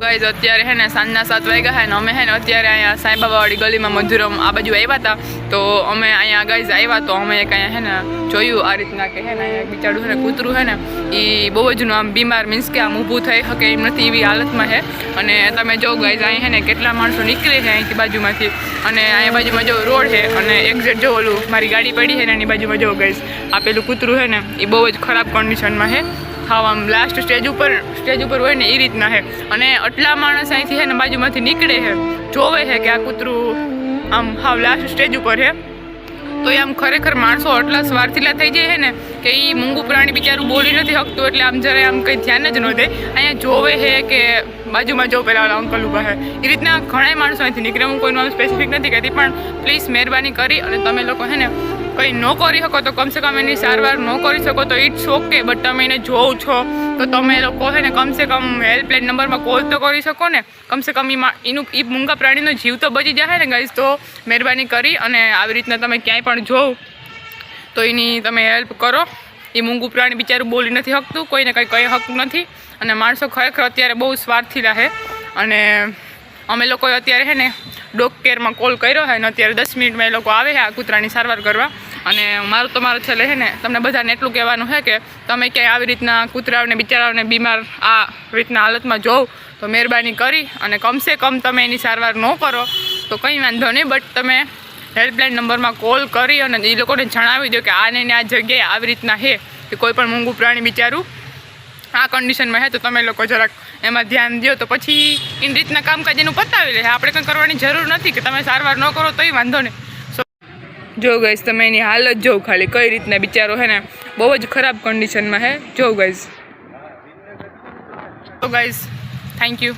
guys અત્યારે હે ને સાંજના 7 વાગ્યા હે ને અમે હે ને અત્યારે અહીંયા સાંઈબાબાવાળી ગલીમાં મધુરમ આ બાજુ આવ્યા હતા તો અમે અહીંયા ગાઈઝ આવ્યા તો અમે એક અહીંયા હે ને જોયું આ રીતના કે હે ને અહીંયા બિચારું હે ને કૂતરું હે ને એ બહુ જ આમ બીમાર મીન્સ કે આમ ઊભું થઈ શકે એમ નથી એવી હાલતમાં છે અને તમે જો ગાઈઝ અહીં હે ને કેટલા માણસો નીકળે છે અહીંથી બાજુમાંથી અને અહીંયા બાજુમાં જો રોડ છે અને એક્ઝેક્ટ જો ઓલું મારી ગાડી પડી છે ને એની બાજુમાં જો ગાઈઝ આ પેલું કૂતરું છે ને એ બહુ જ ખરાબ કન્ડિશનમાં છે હાવ આમ લાસ્ટ સ્ટેજ ઉપર હોય ને એ રીતના છે અને આટલા માણસ અહીંથી છે ને બાજુમાંથી નીકળે છે જોવે છે કે આ કૂતરું આમ હાવ લાસ્ટ સ્ટેજ ઉપર છે તો એ આમ ખરેખર માણસો આટલા સ્વાર્થીલા થઈ જાય છે ને કે એ મૂંગું પ્રાણી બિચારું બોલી નથી શકતું એટલે આમ જરા આમ કંઈ ધ્યાન જ ન દે અહીંયા જોવે છે કે બાજુમાં જો પેલા અંકલ ઊભા છે એ રીતના ઘણા માણસો અહીંથી નીકળે હું કોઈનું આમ સ્પેસિફિક નથી કહેતી પણ પ્લીઝ મહેરબાની કરી અને તમે લોકો છે ને કંઈ ન કરી શકો તો કમસે કમ એની સારવાર ન કરી શકો તો ઇટ્સ ઓકે બટ તમે એને જોવો છો તો તમે લોકો છે ને કમસે કમ હેલ્પલાઇન નંબરમાં કોલ તો કરી શકો ને કમસે કમ એનું એ મૂંગા પ્રાણીનો જીવ તો બચી જાય ને ગાઈઝ તો મહેરબાની કરી અને આવી રીતના તમે ક્યાંય પણ જોવ તો એની તમે હેલ્પ કરો એ મૂંગું પ્રાણી બિચારું બોલી નથી શકતું કોઈને કંઈ કહી શકતું નથી અને માણસો ખરેખર અત્યારે બહુ સ્વાર્થીલા છે અને અમે લોકોએ અત્યારે છે ને ડોગ કેરમાં કોલ કર્યો છે ને અત્યારે 10 મિનિટમાં એ લોકો આવે છે આ કૂતરાની સારવાર કરવા અને મારું છેલ્લે છે ને તમને બધાને એટલું કહેવાનું છે કે તમે ક્યાંય આવી રીતના કૂતરાઓને બિચારાઓને બીમાર આ રીતના હાલતમાં જોવ તો મહેરબાની કરી અને કમસે કમ તમે એની સારવાર ન કરો તો કંઈ વાંધો નહીં બટ તમે હેલ્પલાઇન નંબરમાં કોલ કરી અને એ લોકોને જણાવી દો કે આને આ જગ્યાએ આવી રીતના છે કે કોઈ પણ મૂંગું પ્રાણી બિચારું આ કન્ડિશનમાં છે તો તમે લોકો જરાક એમાં ધ્યાન દો તો પછી એની રીતના કામકાજ એનું પતાવી લે આપણે કંઈ કરવાની જરૂર નથી કે તમે સારવાર ન કરો તોય વાંધો નહીં જો ગાઈઝ તમે એની હાલત જોઉં ખાલી કઈ રીતના બિચારો છે ને બહુ જ ખરાબ કન્ડિશનમાં છે જો ગાઈઝ તો ગાઈઝ થેન્ક યુ